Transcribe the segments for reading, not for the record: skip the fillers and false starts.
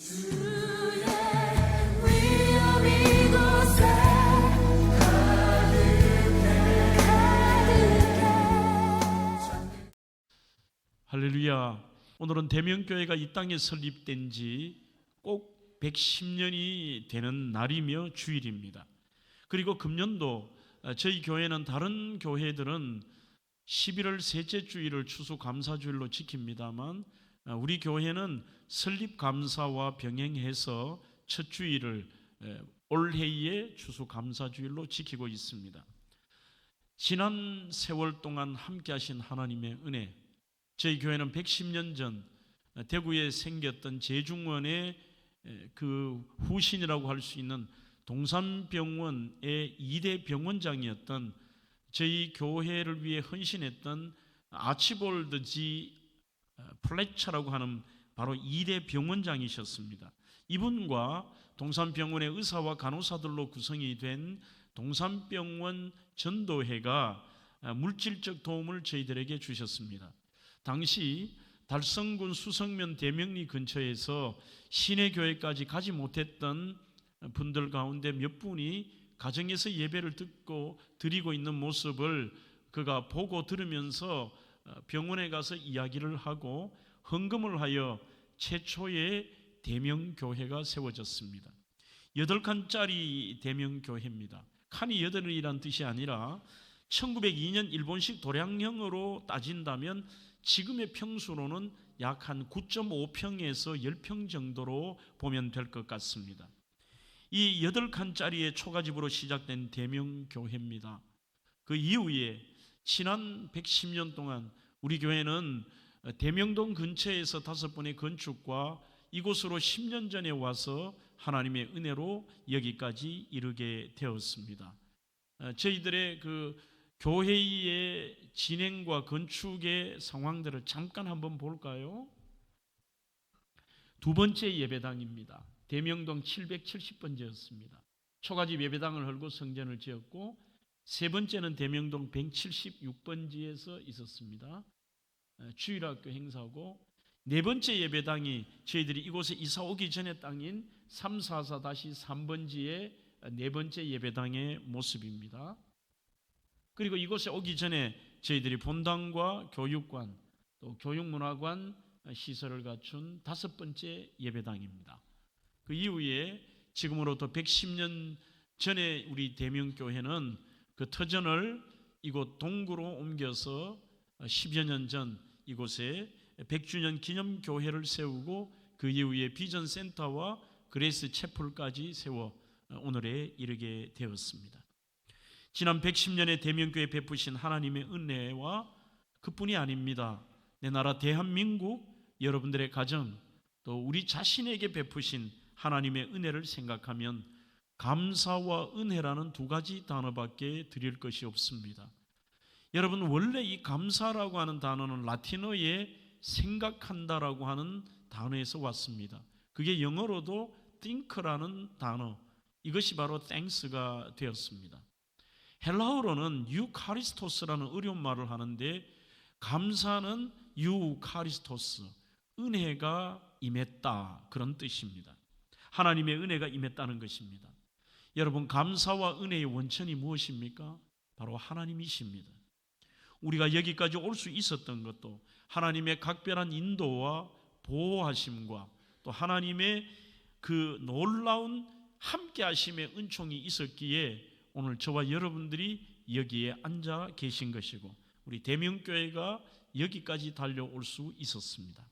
주의 위엄 이곳에 가득해. 할렐루야. 오늘은 대명교회가 이 땅에 설립된 지 꼭 110년이 되는 날이며 주일입니다. 그리고 금년도 저희 교회는 다른 교회들은 11월 셋째 주일을 추수감사주일로 지킵니다만 우리 교회는 설립감사와 병행해서 첫 주일을 올해의 추수감사주일로 지키고 있습니다. 지난 세월 동안 함께 하신 하나님의 은혜, 저희 교회는 110년 전 대구에 생겼던 제중원의 그 후신이라고 할 수 있는 동산병원의 2대 병원장이었던 저희 교회를 위해 헌신했던 아치볼드 G 플래처라고 하는 바로 2대 병원장이셨습니다. 이분과 동산병원의 의사와 간호사들로 구성이 된 동산병원 전도회가 물질적 도움을 저희들에게 주셨습니다. 당시 달성군 수성면 대명리 근처에서 시내교회까지 가지 못했던 분들 가운데 몇 분이 가정에서 예배를 듣고 드리고 있는 모습을 그가 보고 들으면서 병원에 가서 이야기를 하고 헌금을 하여 최초의 대명교회가 세워졌습니다. 8칸짜리 대명교회입니다. 칸이 8이란 뜻이 아니라 1902년 일본식 도량형으로 따진다면 지금의 평수로는 약 한 9.5평에서 10평 정도로 보면 될 것 같습니다. 이 8칸짜리의 초가집으로 시작된 대명교회입니다. 그 이후에 지난 110년 동안 우리 교회는 대명동 근처에서 5번의 건축과 이곳으로 10년 전에 와서 하나님의 은혜로 여기까지 이르게 되었습니다. 저희들의 그 교회의 진행과 건축의 상황들을 잠깐 한번 볼까요? 두 번째 예배당입니다. 대명동 770번지였습니다. 초가집 예배당을 헐고 성전을 지었고, 세 번째는 대명동 176번지에서 있었습니다. 주일학교 행사고, 네 번째 예배당이 저희들이 이곳에 이사 오기 전에 땅인 344-3번지의 네 번째 예배당의 모습입니다. 그리고 이곳에 오기 전에 저희들이 본당과 교육관 또 교육문화관 시설을 갖춘 5번째 예배당입니다. 그 이후에 지금으로부터 110년 전에 우리 대명교회는 그 터전을 이곳 동구로 옮겨서 10여 년 전 이곳에 100주년 기념교회를 세우고 그 이후에 비전센터와 그레이스 채플까지 세워 오늘에 이르게 되었습니다. 지난 110년의 대명교회 베푸신 하나님의 은혜와 그뿐이 아닙니다. 내 나라 대한민국 여러분들의 가정 또 우리 자신에게 베푸신 하나님의 은혜를 생각하면 감사와 은혜라는 두 가지 단어밖에 드릴 것이 없습니다. 여러분, 원래 이 감사라고 하는 단어는 라틴어의 생각한다라고 하는 단어에서 왔습니다. 그게 영어로도 think라는 단어, 이것이 바로 thanks가 되었습니다. 헬라어로는 유카리스토스라는 어려운 말을 하는데 감사는 유카리스토스, 은혜가 임했다, 그런 뜻입니다. 하나님의 은혜가 임했다는 것입니다. 여러분, 감사와 은혜의 원천이 무엇입니까? 바로 하나님이십니다. 우리가 여기까지 올 수 있었던 것도 하나님의 각별한 인도와 보호하심과 또 하나님의 그 놀라운 함께하심의 은총이 있었기에 오늘 저와 여러분들이 여기에 앉아 계신 것이고 우리 대명교회가 여기까지 달려올 수 있었습니다.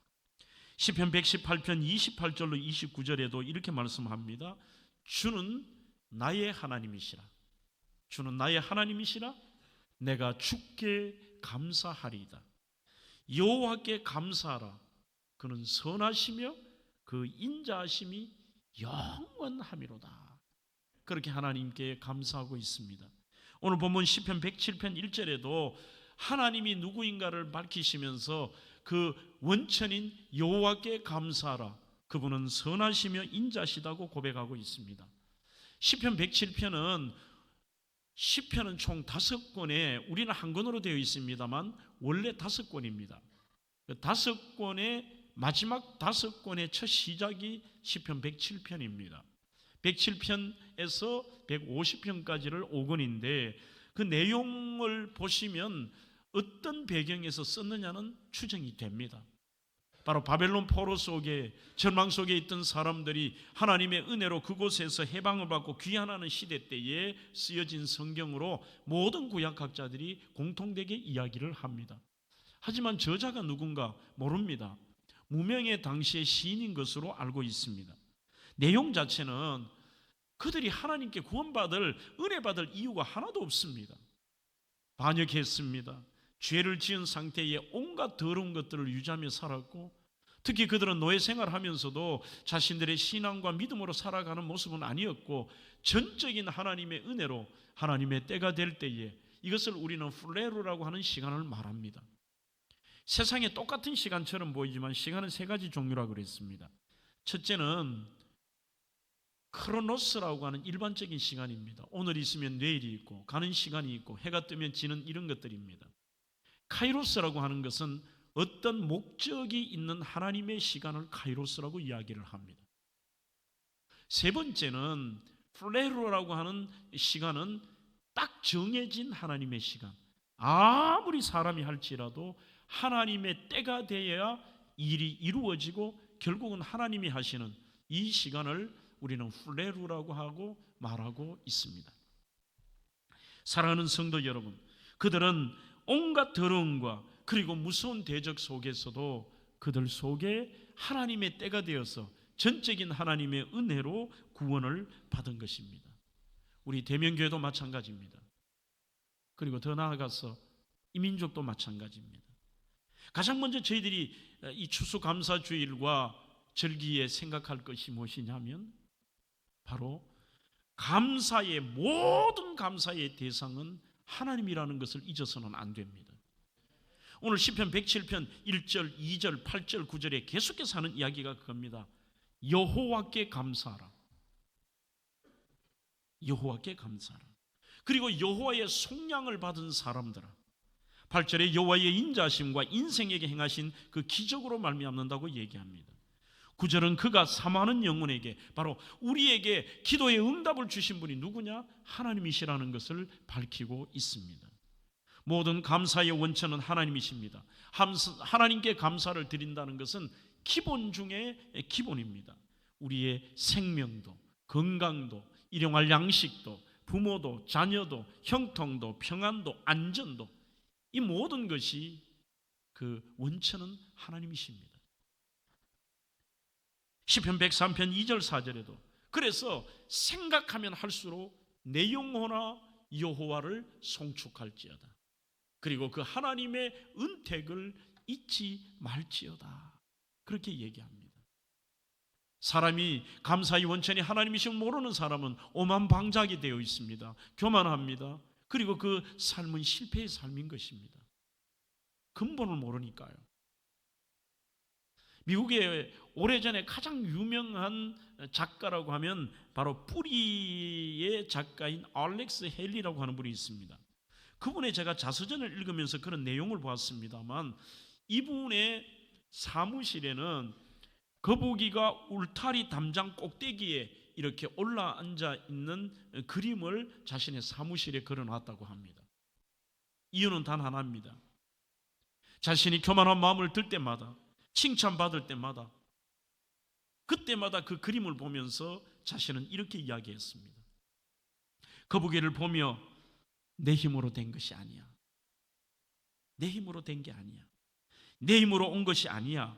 시편 118편 28절로 29절에도 이렇게 말씀합니다. 주는 나의 하나님이시라. 주는 나의 하나님이시라. 내가 주께 감사하리이다. 여호와께 감사하라. 그는 선하시며 그 인자하심이 영원하미로다. 그렇게 하나님께 감사하고 있습니다. 오늘 본문 시편 107편 1절에도 하나님이 누구인가를 밝히시면서 그 원천인 여호와께 감사하라. 그분은 선하시며 인자시다고 고백하고 있습니다. 시편 107편은 시편은 총 5권에 우리는 한 권으로 되어 있습니다만 원래 5권입니다. 5권의 마지막 5권의 첫 시작이 시편 107편입니다. 107편에서 150편까지를 5권인데 그 내용을 보시면 어떤 배경에서 썼느냐는 추정이 됩니다. 바로 바벨론 포로 속에 절망 속에 있던 사람들이 하나님의 은혜로 그곳에서 해방을 받고 귀환하는 시대 때에 쓰여진 성경으로 모든 구약학자들이 공통되게 이야기를 합니다. 하지만 저자가 누군가 모릅니다. 무명의 당시의 시인인 것으로 알고 있습니다. 내용 자체는 그들이 하나님께 구원받을 은혜 받을 이유가 하나도 없습니다. 반역했습니다. 죄를 지은 상태에 온갖 더러운 것들을 유지하며 살았고, 특히 그들은 노예 생활하면서도 자신들의 신앙과 믿음으로 살아가는 모습은 아니었고, 전적인 하나님의 은혜로 하나님의 때가 될 때에, 이것을 우리는 플레루라고 하는 시간을 말합니다. 세상에 똑같은 시간처럼 보이지만 시간은 3가지 종류라고 그랬습니다. 첫째는 크로노스라고 하는 일반적인 시간입니다. 오늘 있으면 내일이 있고, 가는 시간이 있고, 해가 뜨면 지는 이런 것들입니다. 카이로스라고 하는 것은 어떤 목적이 있는 하나님의 시간을 카이로스라고 이야기를 합니다. 세 번째는 플레로라고 하는 시간은 딱 정해진 하나님의 시간. 아무리 사람이 할지라도 하나님의 때가 되어야 일이 이루어지고 결국은 하나님이 하시는 이 시간을 우리는 플레루라고 하고 말하고 있습니다. 사랑하는 성도 여러분, 그들은 온갖 더러움과 그리고 무서운 대적 속에서도 그들 속에 하나님의 때가 되어서 전적인 하나님의 은혜로 구원을 받은 것입니다. 우리 대명교회도 마찬가지입니다. 그리고 더 나아가서 이민족도 마찬가지입니다. 가장 먼저 저희들이 이 추수감사주일과 절기에 생각할 것이 무엇이냐면 바로 모든 감사의 대상은 하나님이라는 것을 잊어서는 안 됩니다. 오늘 시편 107편 1절, 2절, 8절, 9절에 계속해서 하는 이야기가 그겁니다. 여호와께 감사하라. 여호와께 감사하라. 그리고 여호와의 속량을 받은 사람들아, 8절에 여호와의 인자심과 인생에게 행하신 그 기적으로 말미암는다고 얘기합니다. 9절은 그가 사모하는 영혼에게, 바로 우리에게 기도의 응답을 주신 분이 누구냐? 하나님이시라는 것을 밝히고 있습니다. 모든 감사의 원천은 하나님이십니다. 하나님께 감사를 드린다는 것은 기본 중에 기본입니다. 우리의 생명도, 건강도, 일용할 양식도, 부모도, 자녀도, 형통도, 평안도, 안전도, 이 모든 것이 그 원천은 하나님이십니다. 시편 103편 2절 4절에도 그래서 생각하면 할수록 내 영혼아 여호와를 송축할지어다. 그리고 그 하나님의 은택을 잊지 말지어다. 그렇게 얘기합니다. 사람이 감사의 원천이 하나님이심을 모르는 사람은 오만방작이 되어 있습니다. 교만합니다. 그리고 그 삶은 실패의 삶인 것입니다. 근본을 모르니까요. 미국의 오래전에 가장 유명한 작가라고 하면 바로 뿌리의 작가인 알렉스 헨리라고 하는 분이 있습니다. 그분의 제가 자서전을 읽으면서 그런 내용을 보았습니다만, 이분의 사무실에는 거북이가 울타리 담장 꼭대기에 이렇게 올라앉아 있는 그림을 자신의 사무실에 걸어놨다고 합니다. 이유는 단 하나입니다. 자신이 교만한 마음을 들 때마다, 칭찬받을 때마다, 그때마다 그 그림을 보면서 자신은 이렇게 이야기했습니다. 거북이를 보며 내 힘으로 된 것이 아니야. 내 힘으로 된 게 아니야. 내 힘으로 온 것이 아니야.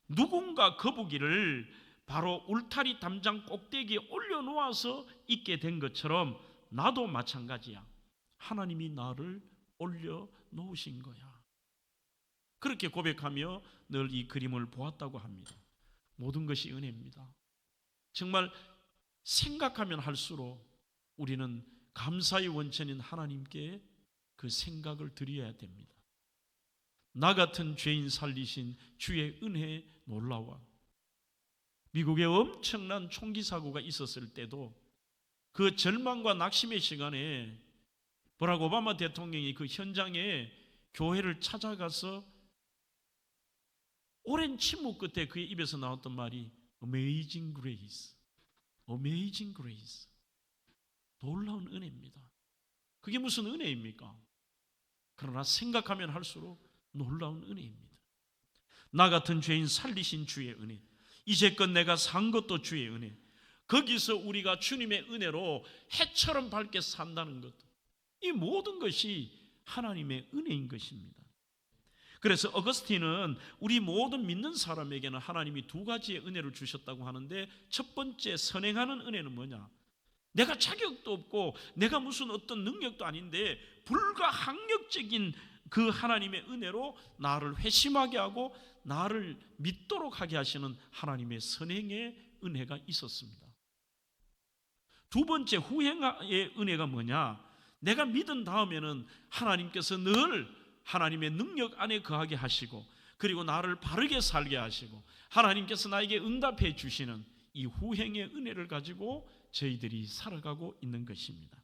누군가 거북이를 바로 울타리 담장 꼭대기에 올려놓아서 있게 된 것처럼 나도 마찬가지야. 하나님이 나를 올려놓으신 거야. 그렇게 고백하며 늘 이 그림을 보았다고 합니다. 모든 것이 은혜입니다. 정말 생각하면 할수록 우리는 감사의 원천인 하나님께 그 생각을 드려야 됩니다. 나 같은 죄인 살리신 주의 은혜에 놀라워. 미국에 엄청난 총기 사고가 있었을 때도 그 절망과 낙심의 시간에 버락 오바마 대통령이 그 현장에 교회를 찾아가서 오랜 침묵 끝에 그의 입에서 나왔던 말이 Amazing Grace, Amazing Grace. 놀라운 은혜입니다. 그게 무슨 은혜입니까? 그러나 생각하면 할수록 놀라운 은혜입니다. 나 같은 죄인 살리신 주의 은혜, 이제껏 내가 산 것도 주의 은혜, 거기서 우리가 주님의 은혜로 해처럼 밝게 산다는 것, 이 모든 것이 하나님의 은혜인 것입니다. 그래서 어거스틴은 우리 모든 믿는 사람에게는 하나님이 두 가지의 은혜를 주셨다고 하는데, 첫 번째 선행하는 은혜는 뭐냐? 내가 자격도 없고 내가 무슨 어떤 능력도 아닌데 불가항력적인 그 하나님의 은혜로 나를 회심하게 하고 나를 믿도록 하게 하시는 하나님의 선행의 은혜가 있었습니다. 두 번째 후행의 은혜가 뭐냐? 내가 믿은 다음에는 하나님께서 늘 하나님의 능력 안에 거하게 하시고, 그리고 나를 바르게 살게 하시고 하나님께서 나에게 응답해 주시는 이 후행의 은혜를 가지고 저희들이 살아가고 있는 것입니다.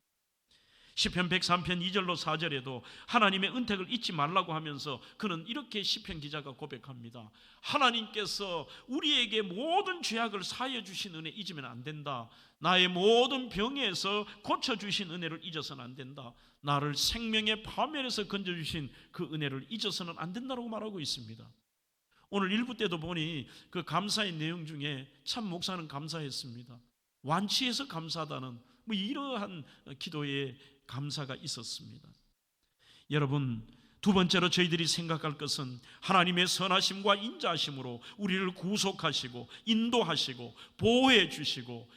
시편 103편 2절로 4절에도 하나님의 은택을 잊지 말라고 하면서 그는 이렇게 시편 기자가 고백합니다. 하나님께서 우리에게 모든 죄악을 사하여 주신 은혜 잊으면 안 된다. 나의 모든 병에서 고쳐주신 은혜를 잊어서는 안 된다. 나를 생명의 파멸에서 건져주신 그 은혜를 잊어서는 안 된다고 말하고 있습니다. 오늘 일부 때도 보니 그 감사의 내용 중에 참 목사는 감사했습니다. 완치해서 감사하다는 이러한 기도의 감사가 있었습니다. 여러분, 두 번째로 저희들이 생각할 것은 하나님의 선하심과 인자하심으로 우리를 구속하시고 인도하시고 보호해 주시고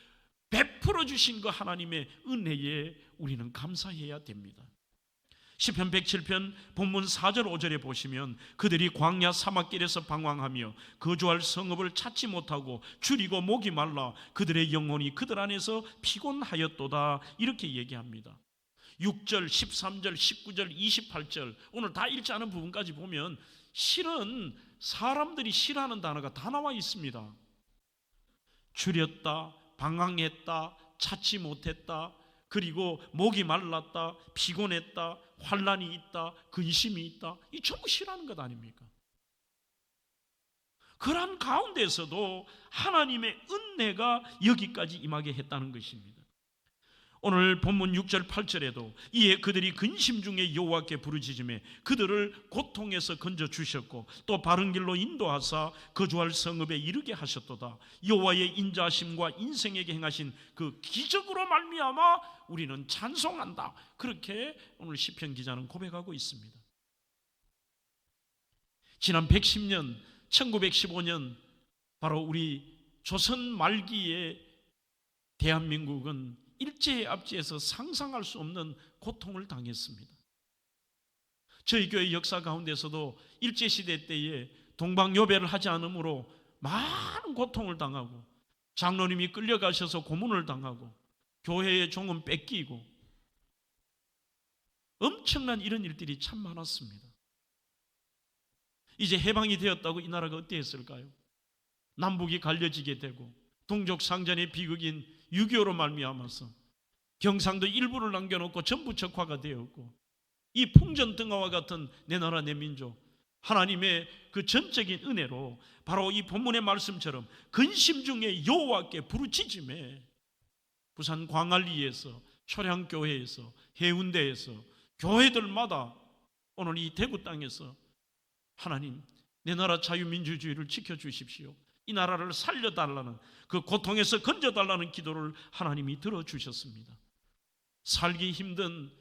베풀어 주신 그 하나님의 은혜에 우리는 감사해야 됩니다. 시편 107편 본문 4절 5절에 보시면 그들이 광야 사막길에서 방황하며 거주할 성읍을 찾지 못하고 줄이고 목이 말라 그들의 영혼이 그들 안에서 피곤하였도다, 이렇게 얘기합니다. 6절, 13절, 19절, 28절 오늘 다 읽지 않은 부분까지 보면 실은 사람들이 싫어하는 단어가 다 나와 있습니다. 줄였다, 방황했다, 찾지 못했다, 그리고 목이 말랐다, 피곤했다, 환난이 있다, 근심이 있다, 이 전부 싫어하는 것 아닙니까? 그러한 가운데서도 하나님의 은혜가 여기까지 임하게 했다는 것입니다. 오늘 본문 6절 8절에도 이에 그들이 근심 중에 여호와께 부르짖으매 그들을 고통에서 건져주셨고 또 바른 길로 인도하사 거주할 성읍에 이르게 하셨도다. 여호와의 인자하심과 인생에게 행하신 그 기적으로 말미암아 우리는 찬송한다. 그렇게 오늘 시편 기자는 고백하고 있습니다. 지난 110년 1915년 바로 우리 조선 말기에 대한민국은 일제의 압제에서 상상할 수 없는 고통을 당했습니다. 저희 교회 역사 가운데서도 일제시대 때에 동방요배를 하지 않으므로 많은 고통을 당하고 장로님이 끌려가셔서 고문을 당하고 교회의 종은 뺏기고 엄청난 이런 일들이 참 많았습니다. 이제 해방이 되었다고 이 나라가 어땠을까요? 남북이 갈려지게 되고 동족 상전의 비극인 6.25로 말미암아서 경상도 일부를 남겨놓고 전부 적화가 되었고 이 풍전등화와 같은 내 나라 내 민족 하나님의 그 전적인 은혜로 바로 이 본문의 말씀처럼 근심 중에 여호와께 부르짖음에 부산 광안리에서 초량교회에서 해운대에서 교회들마다 오늘 이 대구 땅에서 하나님 내 나라 자유민주주의를 지켜주십시오, 이 나라를 살려달라는 그 고통에서 건져달라는 기도를 하나님이 들어주셨습니다. 살기 힘든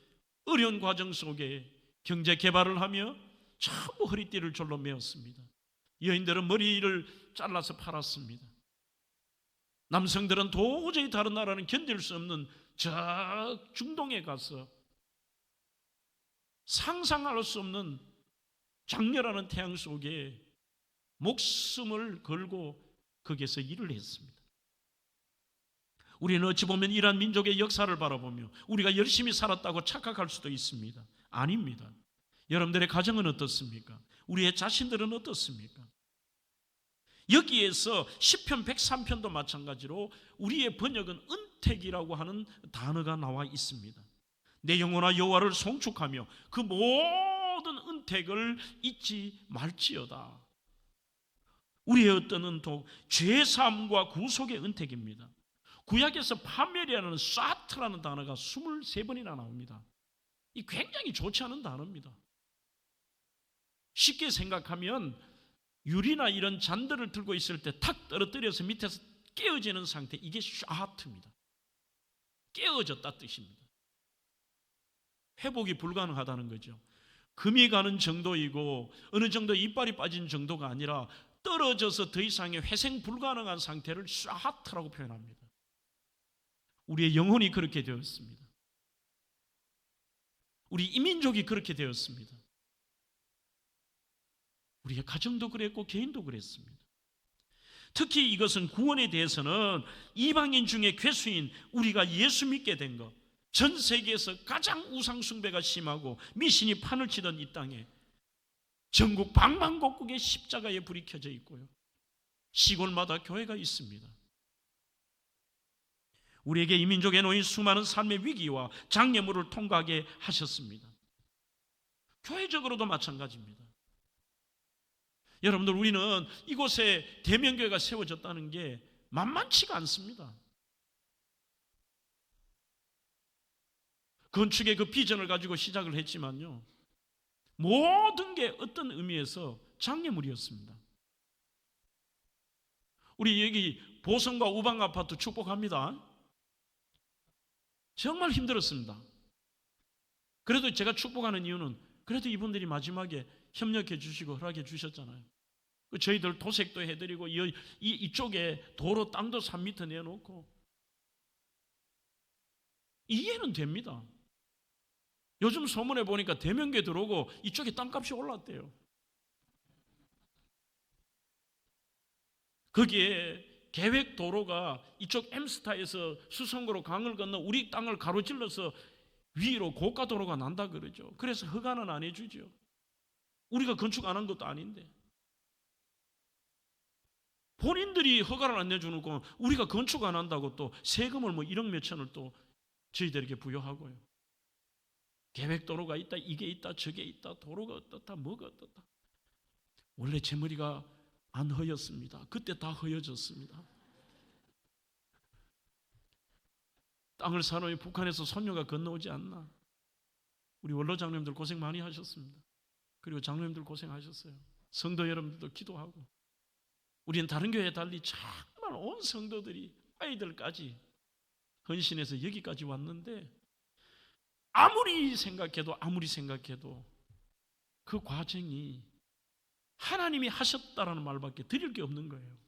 어려운 과정 속에 경제 개발을 하며 전부 허리띠를 졸로 메었습니다. 여인들은 머리를 잘라서 팔았습니다. 남성들은 도저히 다른 나라는 견딜 수 없는 저 중동에 가서 상상할 수 없는 장렬하는 태양 속에 목숨을 걸고 거기에서 일을 했습니다. 우리는 어찌 보면 이러한 민족의 역사를 바라보며 우리가 열심히 살았다고 착각할 수도 있습니다. 아닙니다. 여러분들의 가정은 어떻습니까? 우리의 자신들은 어떻습니까? 여기에서 시편 103편도 마찬가지로 우리의 번역은 은택이라고 하는 단어가 나와 있습니다. 내 영혼아 여호와를 송축하며 그 모든 은택을 잊지 말지어다. 우리의 어떤 은퇴, 죄사함과 구속의 은택입니다. 구약에서 파멸이라는 사트라는 단어가 23번이나 나옵니다. 이 굉장히 좋지 않은 단어입니다. 쉽게 생각하면 유리나 이런 잔들을 들고 있을 때 탁 떨어뜨려서 밑에서 깨어지는 상태, 이게 샤트입니다. 깨어졌다 뜻입니다. 회복이 불가능하다는 거죠. 금이 가는 정도이고 어느 정도 이빨이 빠진 정도가 아니라 떨어져서 더 이상의 회생 불가능한 상태를 샤트라고 표현합니다. 우리의 영혼이 그렇게 되었습니다. 우리 이민족이 그렇게 되었습니다. 우리의 가정도 그랬고 개인도 그랬습니다. 특히 이것은 구원에 대해서는 이방인 중에 괴수인 우리가 예수 믿게 된 것, 전 세계에서 가장 우상 숭배가 심하고 미신이 판을 치던 이 땅에 전국 방방곡곡에 십자가의 불이 켜져 있고요, 시골마다 교회가 있습니다. 우리에게 이민족에 놓인 수많은 삶의 위기와 장애물을 통과하게 하셨습니다. 교회적으로도 마찬가지입니다. 여러분들, 우리는 이곳에 대명교회가 세워졌다는 게 만만치가 않습니다. 건축의 그 비전을 가지고 시작을 했지만요, 모든 게 어떤 의미에서 장애물이었습니다. 우리 여기 보성과 우방 아파트 축복합니다. 정말 힘들었습니다. 그래도 제가 축복하는 이유는 그래도 이분들이 마지막에 협력해 주시고 허락해 주셨잖아요. 저희들 도색도 해드리고 이쪽에 도로 땅도 3m 내놓고 이해는 됩니다. 요즘 소문에 보니까 대명교회 들어오고 이쪽에 땅값이 올랐대요. 거기에 계획 도로가 이쪽 엠스타에서 수성구로 강을 건너 우리 땅을 가로질러서 위로 고가 도로가 난다 그러죠. 그래서 허가는 안 해주죠. 우리가 건축 안 한 것도 아닌데 본인들이 허가를 안 내주는 거 우리가 건축 안 한다고 또 세금을 뭐 1억 몇천을 또 저희들에게 부여하고요. 계획 도로가 있다, 이게 있다, 저게 있다, 도로가 어떻다, 뭐가 어떻다. 원래 제 머리가 안 허였습니다. 그때 다 허여졌습니다. 땅을 사놓으면 북한에서 손녀가 건너오지 않나. 우리 원로 장로님들 고생 많이 하셨습니다. 그리고 장로님들 고생하셨어요. 성도 여러분들도 기도하고. 우리는 다른 교회에 달리 정말 온 성도들이 아이들까지 헌신해서 여기까지 왔는데 아무리 생각해도 그 과정이 하나님이 하셨다라는 말밖에 드릴 게 없는 거예요.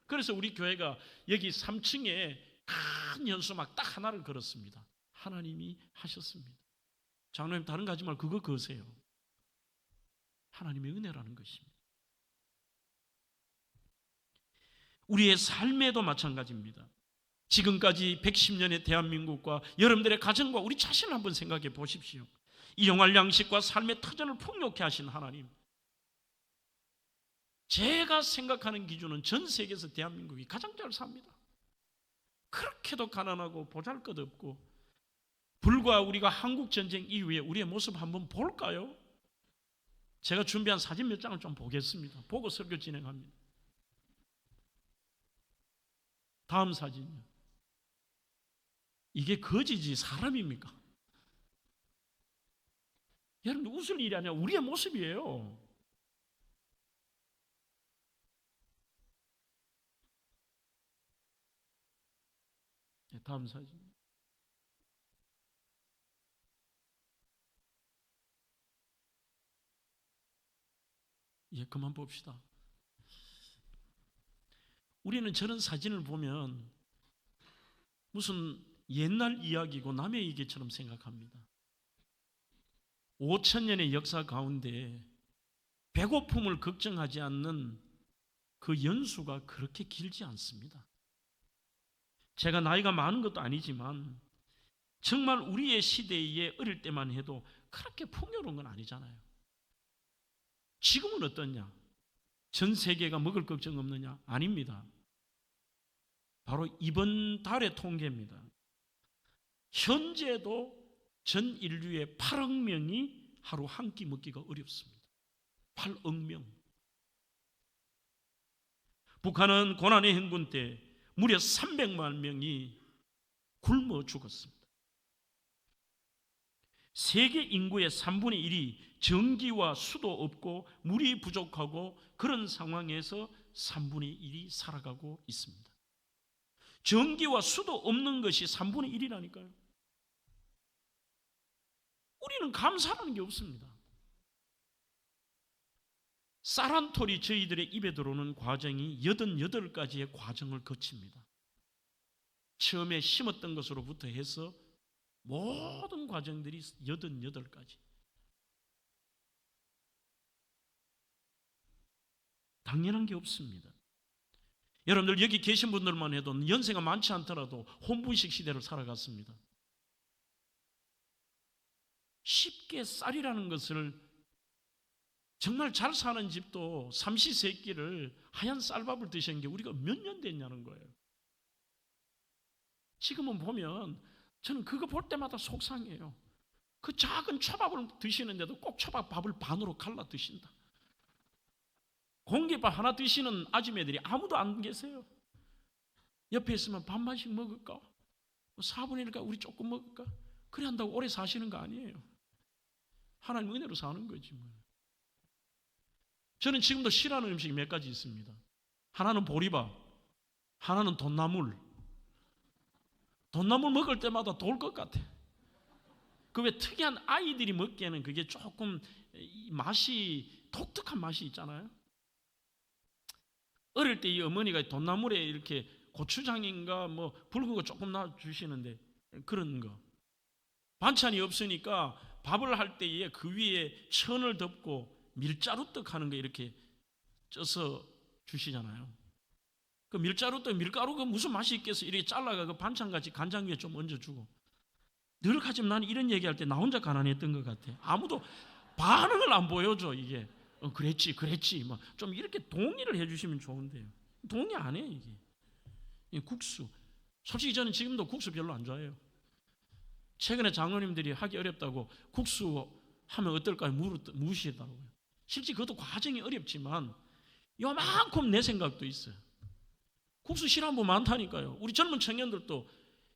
그래서 우리 교회가 여기 3층에 큰 현수막 딱 하나를 걸었습니다. 하나님이 하셨습니다. 장로님 다른 거 하지 말고 그거 거세요. 하나님의 은혜라는 것입니다. 우리의 삶에도 마찬가지입니다. 지금까지 110년의 대한민국과 여러분들의 가정과 우리 자신을 한번 생각해 보십시오. 이 영할 양식과 삶의 터전을 풍요케 하신 하나님, 제가 생각하는 기준은 전 세계에서 대한민국이 가장 잘 삽니다. 그렇게도 가난하고 보잘것없고, 불과 우리가 한국전쟁 이후에 우리의 모습 한번 볼까요? 제가 준비한 사진 몇 장을 좀 보겠습니다. 보고 설교 진행합니다. 다음 사진요. 이게 거지지 사람입니까? 여러분, 웃을 일이 아니라 우리의 모습이에요. 다음 사진. 그만 봅시다. 우리는 저런 사진을 보면 무슨 옛날 이야기고 남의 얘기처럼 생각합니다. 5,000년의 역사 가운데 배고픔을 걱정하지 않는 그 연수가 그렇게 길지 않습니다. 제가 나이가 많은 것도 아니지만 정말 우리의 시대에 어릴 때만 해도 그렇게 풍요로운 건 아니잖아요. 지금은 어떠냐? 전 세계가 먹을 걱정 없느냐? 아닙니다. 바로 이번 달의 통계입니다. 현재도 전 인류의 8억 명이 하루 한 끼 먹기가 어렵습니다. 8억 명. 북한은 고난의 행군 때 무려 300만 명이 굶어 죽었습니다. 세계 인구의 3분의 1이 전기와 수도 없고 물이 부족하고 그런 상황에서 3분의 1이 살아가고 있습니다. 전기와 수도 없는 것이 3분의 1이라니까요. 우리는 감사하는 게 없습니다. 쌀한톨이 저희들의 입에 들어오는 과정이 88가지의 과정을 거칩니다. 처음에 심었던 것으로부터 해서 모든 과정들이 88가지. 당연한 게 없습니다. 여러분들 여기 계신 분들만 해도 연세가 많지 않더라도 혼분식 시대를 살아갔습니다. 쉽게 쌀이라는 것을 정말 잘 사는 집도 삼시세끼를 하얀 쌀밥을 드시는 게 우리가 몇 년 됐냐는 거예요. 지금은 보면 저는 그거 볼 때마다 속상해요. 그 작은 초밥을 드시는데도 꼭 초밥밥을 반으로 갈라 드신다. 공깃밥 하나 드시는 아줌매들이 아무도 안 계세요. 옆에 있으면 반반씩 먹을까? 4분의 1일까? 우리 조금 먹을까? 그래 한다고 오래 사시는 거 아니에요. 하나님 은혜로 사는 거지 뭐. 저는 지금도 싫어하는 음식이 몇 가지 있습니다. 하나는 보리밥, 하나는 돈나물. 돈나물 먹을 때마다 돌 것 같아. 그 왜 특이한 아이들이 먹기에는 그게 조금 맛이 독특한 맛이 있잖아요. 어릴 때 이 어머니가 돈나물에 이렇게 고추장인가 뭐 붉은 거 조금 놔 주시는데 그런 거. 반찬이 없으니까 밥을 할 때에 그 위에 천을 덮고 밀자루떡 하는 거 이렇게 쪄서 주시잖아요. 그 밀자루떡 밀가루가 무슨 맛이 있겠어? 이렇게 잘라가 그 반찬같이 간장 위에 좀 얹어주고. 늘 하지만 나는 이런 얘기할 때 나 혼자 가난했던 것 같아. 아무도 반응을 안 보여줘 이게. 그랬지 막 좀 이렇게 동의를 해주시면 좋은데요. 동의 안 해 이게. 국수. 솔직히 저는 지금도 국수 별로 안 좋아해요. 최근에 장로님들이 하기 어렵다고 국수 하면 어떨까요? 물으시더라고요. 실제 그것도 과정이 어렵지만 요만큼 내 생각도 있어요. 국수 싫어하는 분 많다니까요. 우리 젊은 청년들도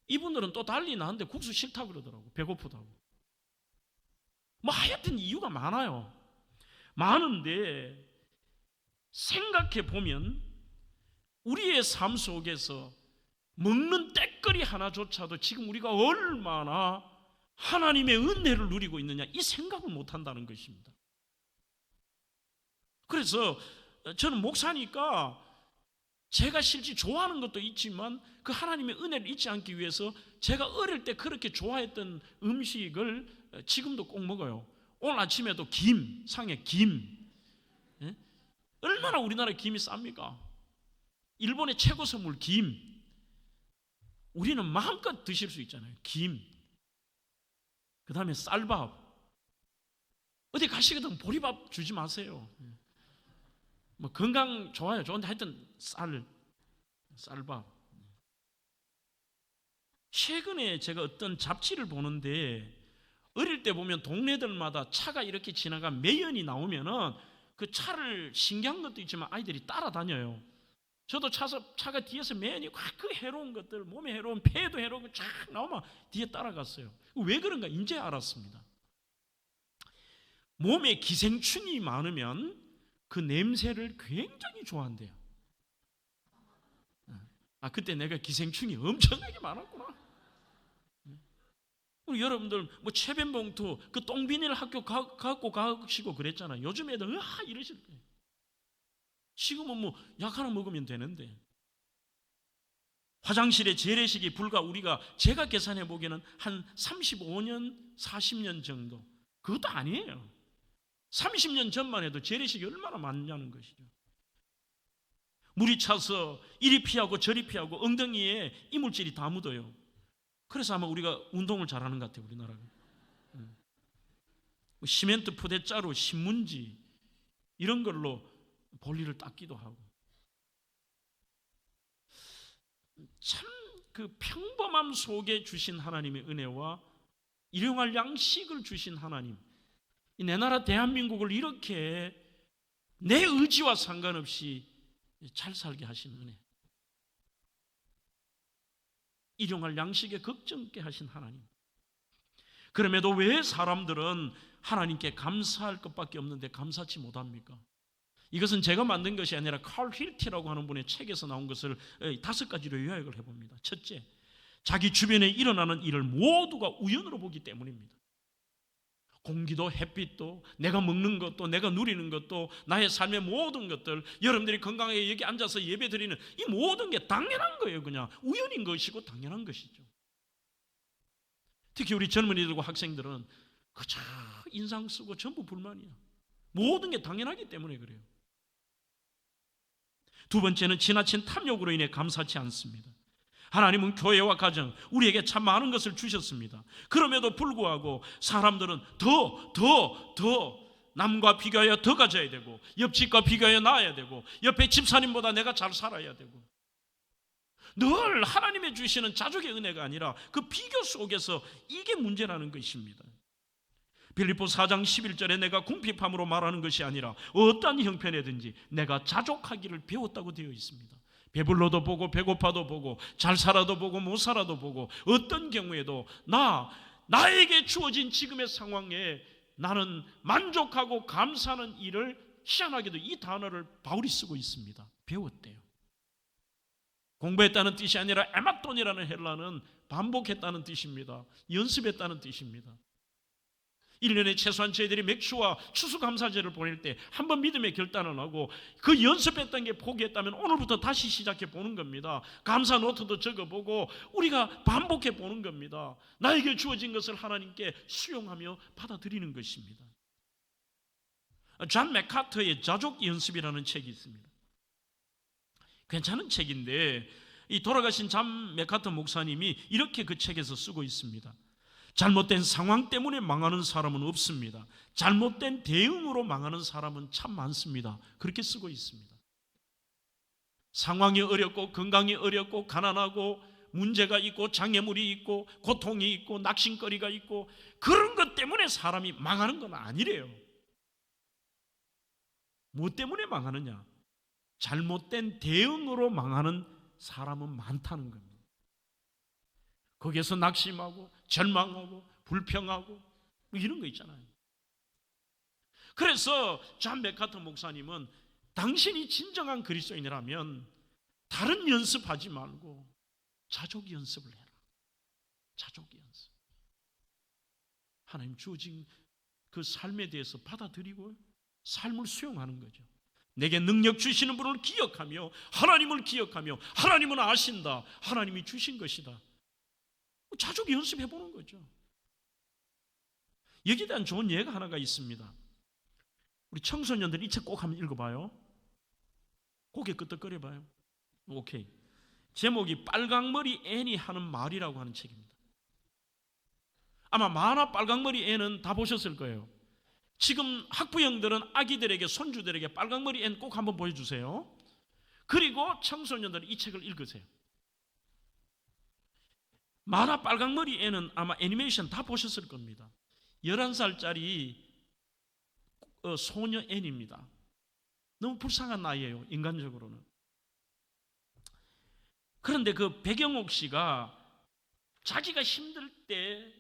이분들은 또 달리 나한테 국수 싫다고 그러더라고. 배고프다고. 뭐 하여튼 이유가 많아요. 많은데 생각해 보면 우리의 삶 속에서 먹는 때거리 하나조차도 지금 우리가 얼마나 하나님의 은혜를 누리고 있느냐 이 생각을 못 한다는 것입니다. 그래서 저는 목사니까 제가 실제 좋아하는 것도 있지만 그 하나님의 은혜를 잊지 않기 위해서 제가 어릴 때 그렇게 좋아했던 음식을 지금도 꼭 먹어요. 오늘 아침에도 상에 김. 얼마나 우리나라 김이 쌉니까? 일본의 최고 선물 김. 우리는 마음껏 드실 수 있잖아요. 김. 그 다음에 쌀밥. 어디 가시거든 보리밥 주지 마세요. 뭐 건강 좋아요. 좋은데 하여튼 쌀밥. 최근에 제가 어떤 잡지를 보는데 어릴 때 보면 동네들마다 차가 이렇게 지나가 매연이 나오면은 그 차를 신기한 것도 있지만 아이들이 따라다녀요. 저도 차가 뒤에서 매연이 그 해로운 것들, 몸에 해로운 폐에도 해로운 거 쫙 나오면 뒤에 따라갔어요. 왜 그런가 이제 알았습니다. 몸에 기생충이 많으면 그 냄새를 굉장히 좋아한대요. 그때 내가 기생충이 엄청나게 많았구나. 우리 여러분들 뭐 체변봉투 그 똥비닐 학교 갖고 가시고 그랬잖아요. 요즘 애들 이러실 거예요. 지금은 뭐 약 하나 먹으면 되는데. 화장실에 재래식이 불과 우리가 제가 계산해 보기에는 한 35년 40년 정도. 그것도 아니에요. 30년 전만 해도 재래식이 얼마나 많냐는 것이죠. 물이 차서 이리 피하고 저리 피하고 엉덩이에 이물질이 다 묻어요. 그래서 아마 우리가 운동을 잘하는 것 같아요. 우리나라가. 시멘트 포대자루, 신문지 이런 걸로 볼일을 닦기도 하고. 참 그 평범함 속에 주신 하나님의 은혜와 일용할 양식을 주신 하나님, 내 나라 대한민국을 이렇게 내 의지와 상관없이 잘 살게 하시는 은혜, 일용할 양식에 걱정 없게 하신 하나님. 그럼에도 왜 사람들은 하나님께 감사할 것밖에 없는데 감사치 못합니까? 이것은 제가 만든 것이 아니라 칼 힐티라고 하는 분의 책에서 나온 것을 5가지로 요약을 해봅니다. 첫째, 자기 주변에 일어나는 일을 모두가 우연으로 보기 때문입니다. 공기도 햇빛도 내가 먹는 것도 내가 누리는 것도 나의 삶의 모든 것들, 여러분들이 건강하게 여기 앉아서 예배 드리는 이 모든 게 당연한 거예요. 그냥 우연인 것이고 당연한 것이죠. 특히 우리 젊은이들과 학생들은 그저 인상 쓰고 전부 불만이야. 모든 게 당연하기 때문에 그래요. 두 번째는 지나친 탐욕으로 인해 감사치 않습니다. 하나님은 교회와 가정, 우리에게 참 많은 것을 주셨습니다. 그럼에도 불구하고 사람들은 더 남과 비교하여 더 가져야 되고, 옆집과 비교하여 나아야 되고, 옆에 집사님보다 내가 잘 살아야 되고, 늘 하나님의 주시는 자족의 은혜가 아니라 그 비교 속에서 이게 문제라는 것입니다. 빌립보 4장 11절에 내가 궁핍함으로 말하는 것이 아니라 어떠한 형편에든지 내가 자족하기를 배웠다고 되어 있습니다. 배불러도 보고 배고파도 보고 잘 살아도 보고 못 살아도 보고 어떤 경우에도 나에게 주어진 지금의 상황에 나는 만족하고 감사하는 일을, 희한하게도 이 단어를 바울이 쓰고 있습니다. 배웠대요. 공부했다는 뜻이 아니라 에마톤이라는 헬라는 반복했다는 뜻입니다. 연습했다는 뜻입니다. 1년에 최소한 저희들이 맥주와 추수감사제를 보낼 때 한 번 믿음의 결단을 하고 그 연습했던 게 포기했다면 오늘부터 다시 시작해 보는 겁니다. 감사 노트도 적어보고 우리가 반복해 보는 겁니다. 나에게 주어진 것을 하나님께 수용하며 받아들이는 것입니다. 존 맥카터의 자족 연습이라는 책이 있습니다. 괜찮은 책인데 이 돌아가신 존 맥카터 목사님이 이렇게 그 책에서 쓰고 있습니다. 잘못된 상황 때문에 망하는 사람은 없습니다. 잘못된 대응으로 망하는 사람은 참 많습니다. 그렇게 쓰고 있습니다. 상황이 어렵고 건강이 어렵고 가난하고 문제가 있고 장애물이 있고 고통이 있고 낙심거리가 있고 그런 것 때문에 사람이 망하는 건 아니래요. 뭐 때문에 망하느냐? 잘못된 대응으로 망하는 사람은 많다는 겁니다. 거기에서 낙심하고 절망하고 불평하고 뭐 이런 거 있잖아요. 그래서 존 맥카터 목사님은 당신이 진정한 그리스도인이라면 다른 연습하지 말고 자족 연습을 해라. 자족 연습. 하나님 주어진 그 삶에 대해서 받아들이고 삶을 수용하는 거죠. 내게 능력 주시는 분을 기억하며 하나님을 기억하며 하나님은 아신다. 하나님이 주신 것이다. 자족 연습해 보는 거죠. 여기에 대한 좋은 예가 하나가 있습니다. 우리 청소년들 이 책 꼭 한번 읽어봐요. 고개 끄덕거려 봐요. 오케이. 제목이 빨강머리 앤이 하는 말이라고 하는 책입니다. 아마 만화 빨강머리 앤은 다 보셨을 거예요. 지금 학부형들은 아기들에게 손주들에게 빨강머리 앤 꼭 한번 보여주세요. 그리고 청소년들은 이 책을 읽으세요. 만화 빨강머리 앤은 아마 애니메이션 다 보셨을 겁니다. 11살짜리 소녀 앤입니다. 너무 불쌍한 나이예요, 인간적으로는. 그런데 그 백영옥 씨가 자기가 힘들 때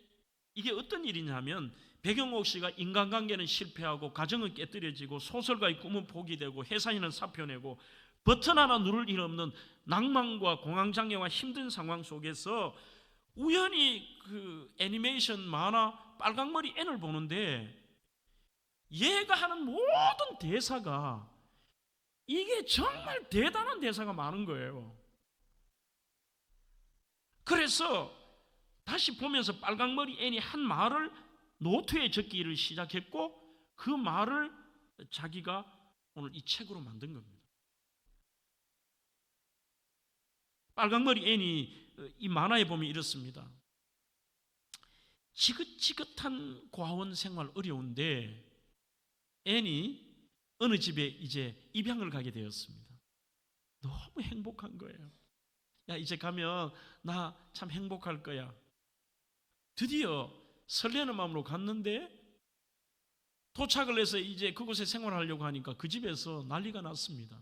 이게 어떤 일이냐면 백영옥 씨가 인간관계는 실패하고 가정은 깨뜨려지고 소설가의 꿈은 포기되고 회사인은 사표내고 버튼 하나 누를 일 없는 낭만과 공황장애와 힘든 상황 속에서 우연히 그 애니메이션 만화 빨강머리 앤을 보는데 얘가 하는 모든 대사가 이게 정말 대단한 대사가 많은 거예요. 그래서 다시 보면서 빨강머리 앤이 한 말을 노트에 적기를 시작했고 그 말을 자기가 오늘 이 책으로 만든 겁니다. 빨강머리 앤이 이 만화에 보면 이렇습니다. 지긋지긋한 고아원 생활 어려운데 앤이 어느 집에 이제 입양을 가게 되었습니다. 너무 행복한 거예요. 야, 이제 가면 나 참 행복할 거야. 드디어 설레는 마음으로 갔는데 도착을 해서 이제 그곳에 생활하려고 하니까 그 집에서 난리가 났습니다.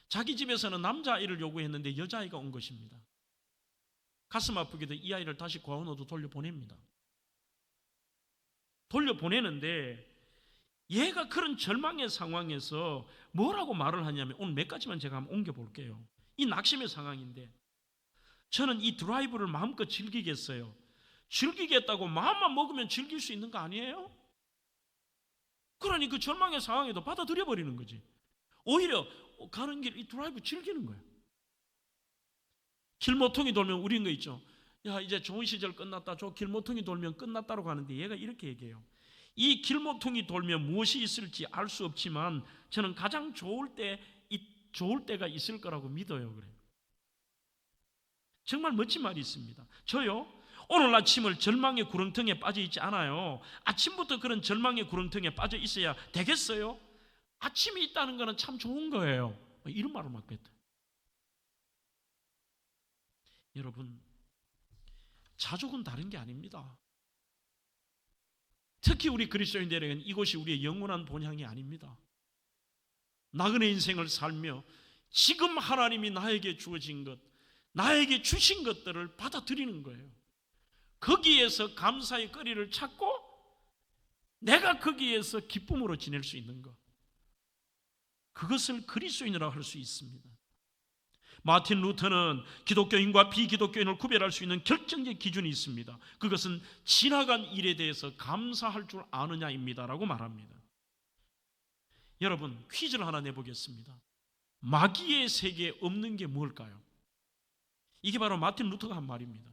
자기 집에서는 남자아이를 요구했는데 여자아이가 온 것입니다. 가슴 아프게도 이 아이를 다시 고아원으로 돌려보냅니다. 돌려보내는데 얘가 그런 절망의 상황에서 뭐라고 말을 하냐면, 오늘 몇 가지만 제가 한번 옮겨볼게요. 이 낙심의 상황인데, 저는 이 드라이브를 마음껏 즐기겠어요. 즐기겠다고 마음만 먹으면 즐길 수 있는 거 아니에요? 그러니 그 절망의 상황에도 받아들여 버리는 거지. 오히려 가는 길 이 드라이브 즐기는 거예요. 길모퉁이 돌면 우린 거 있죠. 야, 이제 좋은 시절 끝났다. 저 길모퉁이 돌면 끝났다고 하는데 얘가 이렇게 얘기해요. 이 길모퉁이 돌면 무엇이 있을지 알 수 없지만 저는 가장 좋을 때가 있을 거라고 믿어요. 그래요. 정말 멋진 말이 있습니다. 저요, 오늘 아침을 절망의 구렁텅이에 빠져 있지 않아요. 아침부터 그런 절망의 구렁텅이에 빠져 있어야 되겠어요? 아침이 있다는 거는 참 좋은 거예요. 이런 말을 막 뱉어요. 여러분, 자족은 다른 게 아닙니다. 특히 우리 그리스도인들에게는 이것이 우리의 영원한 본향이 아닙니다. 나그네 인생을 살며 지금 하나님이 나에게 주어진 것, 나에게 주신 것들을 받아들이는 거예요. 거기에서 감사의 거리를 찾고 내가 거기에서 기쁨으로 지낼 수 있는 것, 그것을 그리스도인이라고 할 수 있습니다. 마틴 루터는 기독교인과 비기독교인을 구별할 수 있는 결정적 기준이 있습니다. 그것은 지나간 일에 대해서 감사할 줄 아느냐입니다라고 말합니다. 여러분, 퀴즈를 하나 내보겠습니다. 마귀의 세계에 없는 게 뭘까요? 이게 바로 마틴 루터가 한 말입니다.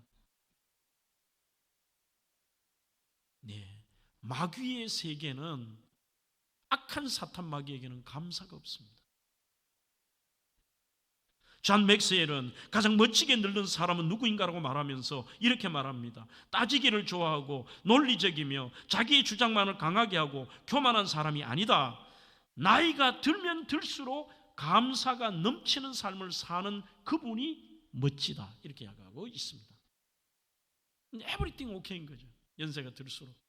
네, 마귀의 세계는, 악한 사탄 마귀에게는 감사가 없습니다. 존 맥스웰은 가장 멋지게 늙은 사람은 누구인가라고 말하면서 이렇게 말합니다. 따지기를 좋아하고 논리적이며 자기의 주장만을 강하게 하고 교만한 사람이 아니다. 나이가 들면 들수록 감사가 넘치는 삶을 사는 그분이 멋지다. 이렇게 이야기하고 있습니다. Everything okay인 거죠. 연세가 들수록.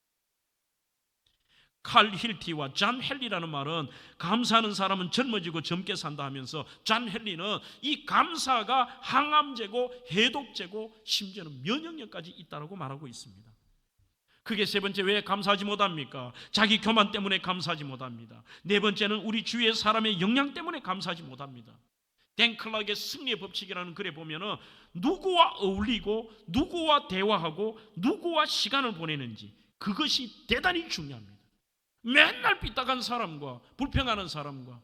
칼 힐티와 존 헨리라는 말은 감사하는 사람은 젊어지고 젊게 산다 하면서, 존 헨리는 이 감사가 항암제고 해독제고 심지어는 면역력까지 있다고 말하고 있습니다. 그게 세 번째, 왜 감사하지 못합니까? 자기 교만 때문에 감사하지 못합니다. 네 번째는 우리 주위의 사람의 영향 때문에 감사하지 못합니다. 댄 클락의 승리의 법칙이라는 글에 보면은 누구와 어울리고 누구와 대화하고 누구와 시간을 보내는지, 그것이 대단히 중요합니다. 맨날 삐딱한 사람과 불평하는 사람과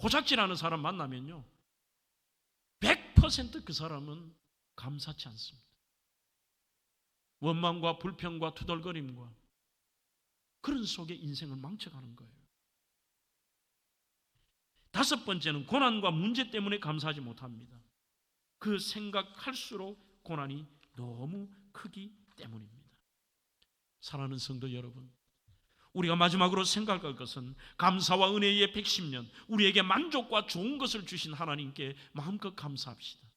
호작질하는 사람 만나면요, 100% 그 사람은 감사치 않습니다. 원망과 불평과 투덜거림과 그런 속에 인생을 망쳐가는 거예요. 다섯 번째는 고난과 문제 때문에 감사하지 못합니다. 그 생각할수록 고난이 너무 크기 때문입니다. 사랑하는 성도 여러분, 우리가 마지막으로 생각할 것은 감사와 은혜의 110년, 우리에게 만족과 좋은 것을 주신 하나님께 마음껏 감사합시다.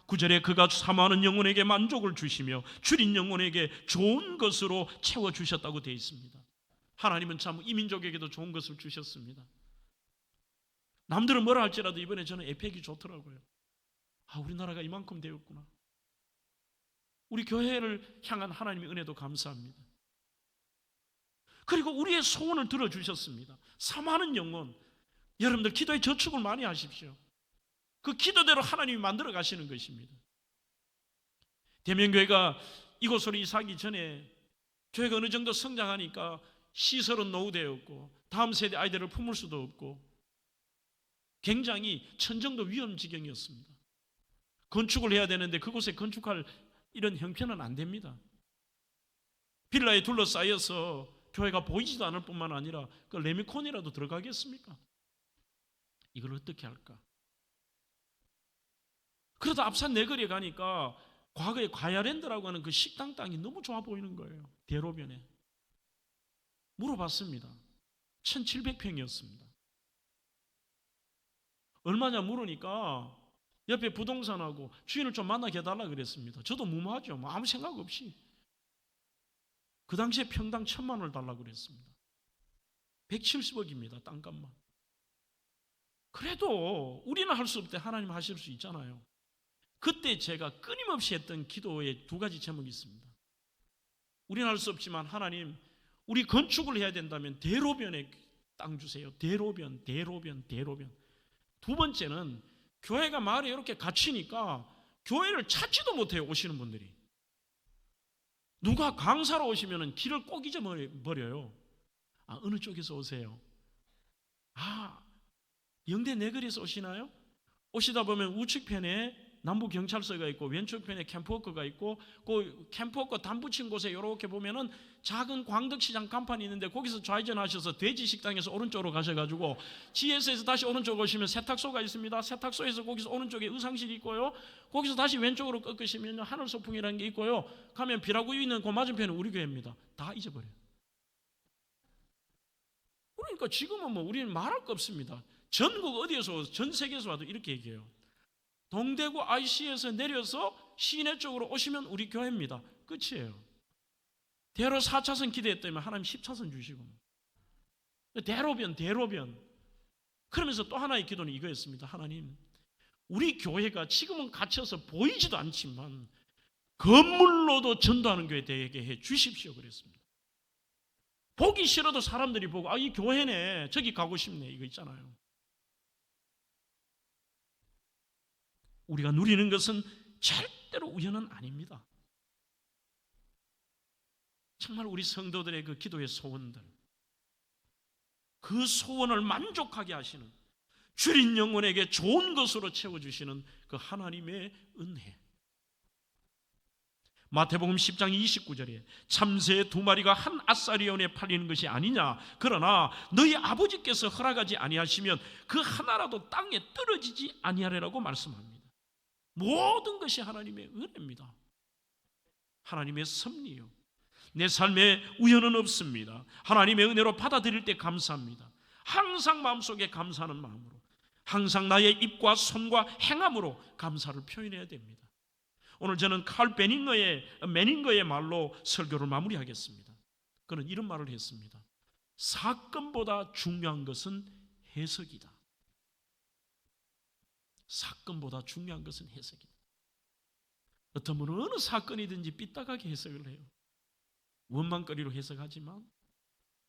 9절에 그가 사모하는 영혼에게 만족을 주시며 줄인 영혼에게 좋은 것으로 채워주셨다고 되어 있습니다. 하나님은 참 이민족에게도 좋은 것을 주셨습니다. 남들은 뭐라 할지라도 이번에 저는 에펙이 좋더라고요. 우리나라가 이만큼 되었구나. 우리 교회를 향한 하나님의 은혜도 감사합니다. 그리고 우리의 소원을 들어주셨습니다. 사모하는 영혼, 여러분들 기도에 저축을 많이 하십시오. 그 기도대로 하나님이 만들어 가시는 것입니다. 대명교회가 이곳으로 이사하기 전에 교회가 어느 정도 성장하니까 시설은 노후되었고 다음 세대 아이들을 품을 수도 없고 굉장히 천정도 위험 지경이었습니다. 건축을 해야 되는데 그곳에 건축할 이런 형편은 안 됩니다. 빌라에 둘러싸여서 교회가 보이지도 않을 뿐만 아니라 그 레미콘이라도 들어가겠습니까? 이걸 어떻게 할까? 그러다 앞산 내거리에 가니까 과거에 과야랜드라고 하는 그 식당 땅이 너무 좋아 보이는 거예요. 대로변에. 물어봤습니다. 1700평이었습니다. 얼마냐 물으니까 옆에 부동산하고 주인을 좀 만나게 해달라 그랬습니다. 저도 무모하죠. 아무 생각 없이. 그 당시에 평당 1000만 원을 달라고 그랬습니다. 170억입니다. 땅값만. 그래도 우리는 할 수 없대 하나님 하실 수 있잖아요. 그때 제가 끊임없이 했던 기도에 두 가지 제목이 있습니다. 우리는 할 수 없지만 하나님, 우리 건축을 해야 된다면 대로변에 땅 주세요. 대로변. 두 번째는 교회가 마을에 이렇게 갇히니까 교회를 찾지도 못해요, 오시는 분들이. 누가 강사로 오시면 길을 꼭 잊어버려요. 어느 쪽에서 오세요? 영대 내거리에서 오시나요? 오시다 보면 우측편에 남부경찰서가 있고 왼쪽편에 캠프워크가 있고 그 캠프워크 단붙인 곳에 이렇게 보면은 작은 광덕시장 간판이 있는데 거기서 좌회전하셔서 돼지식당에서 오른쪽으로 가셔가지고 GS에서 다시 오른쪽으로 오시면 세탁소가 있습니다. 세탁소에서 거기서 오른쪽에 의상실이 있고요. 거기서 다시 왼쪽으로 꺾으시면 하늘소풍이라는 게 있고요. 가면 비라구유 있는 그 맞은편은 우리 교회입니다. 다 잊어버려요. 그러니까 지금은 우리는 말할 거 없습니다. 전국 어디에서 전 세계에서 와도 이렇게 얘기해요. 동대구 IC에서 내려서 시내 쪽으로 오시면 우리 교회입니다. 끝이에요. 대로 4차선 기대했더니 하나님 10차선 주시고, 대로변. 그러면서 또 하나의 기도는 이거였습니다. 하나님, 우리 교회가 지금은 갇혀서 보이지도 않지만 건물로도 전도하는 교회 되게 해 주십시오 그랬습니다. 보기 싫어도 사람들이 보고 이 교회네, 저기 가고 싶네, 이거 있잖아요. 우리가 누리는 것은 절대로 우연은 아닙니다. 정말 우리 성도들의 그 기도의 소원들, 그 소원을 만족하게 하시는, 줄인 영혼에게 좋은 것으로 채워주시는 그 하나님의 은혜. 마태복음 10장 29절에 참새 2마리가 한 아사리온에 팔리는 것이 아니냐, 그러나 너희 아버지께서 허락하지 아니하시면 그 하나라도 땅에 떨어지지 아니하리라고 말씀합니다. 모든 것이 하나님의 은혜입니다. 하나님의 섭리요. 내 삶에 우연은 없습니다. 하나님의 은혜로 받아들일 때 감사합니다. 항상 마음속에 감사하는 마음으로, 항상 나의 입과 손과 행함으로 감사를 표현해야 됩니다. 오늘 저는 칼 매닝거의 말로 설교를 마무리하겠습니다. 그는 이런 말을 했습니다. 사건보다 중요한 것은 해석이다. 사건보다 중요한 것은 해석이다. 어떤 분은 어느 사건이든지 삐딱하게 해석을 해요. 원망거리로 해석하지만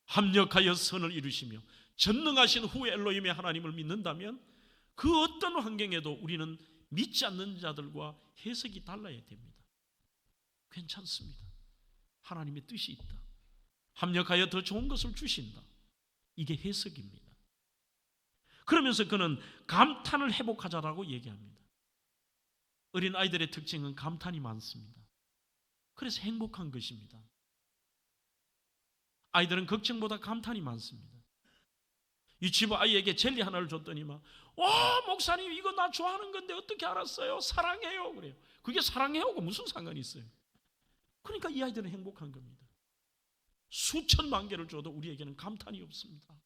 합력하여 선을 이루시며 전능하신 후 엘로힘의 하나님을 믿는다면 그 어떤 환경에도 우리는 믿지 않는 자들과 해석이 달라야 됩니다. 괜찮습니다. 하나님의 뜻이 있다. 합력하여 더 좋은 것을 주신다. 이게 해석입니다. 그러면서 그는 감탄을 회복하자라고 얘기합니다. 어린 아이들의 특징은 감탄이 많습니다. 그래서 행복한 것입니다. 아이들은 걱정보다 감탄이 많습니다. 유치부 아이에게 젤리 하나를 줬더니만 목사님 이거 나 좋아하는 건데 어떻게 알았어요? 사랑해요 그래요. 그게 사랑해요고 무슨 상관이 있어요? 그러니까 이 아이들은 행복한 겁니다. 수천만 개를 줘도 우리에게는 감탄이 없습니다.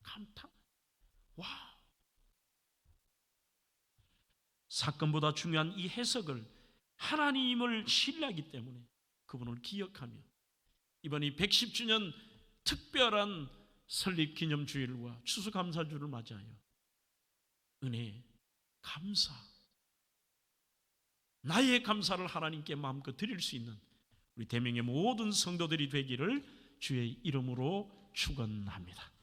감탄. 사건보다 중요한 이 해석을, 하나님을 신뢰하기 때문에 그분을 기억하며 이번 이 110주년 특별한 설립기념주일과 추수감사주를 맞이하여 은혜, 감사, 나의 감사를 하나님께 마음껏 드릴 수 있는 우리 대명의 모든 성도들이 되기를 주의 이름으로 축원합니다.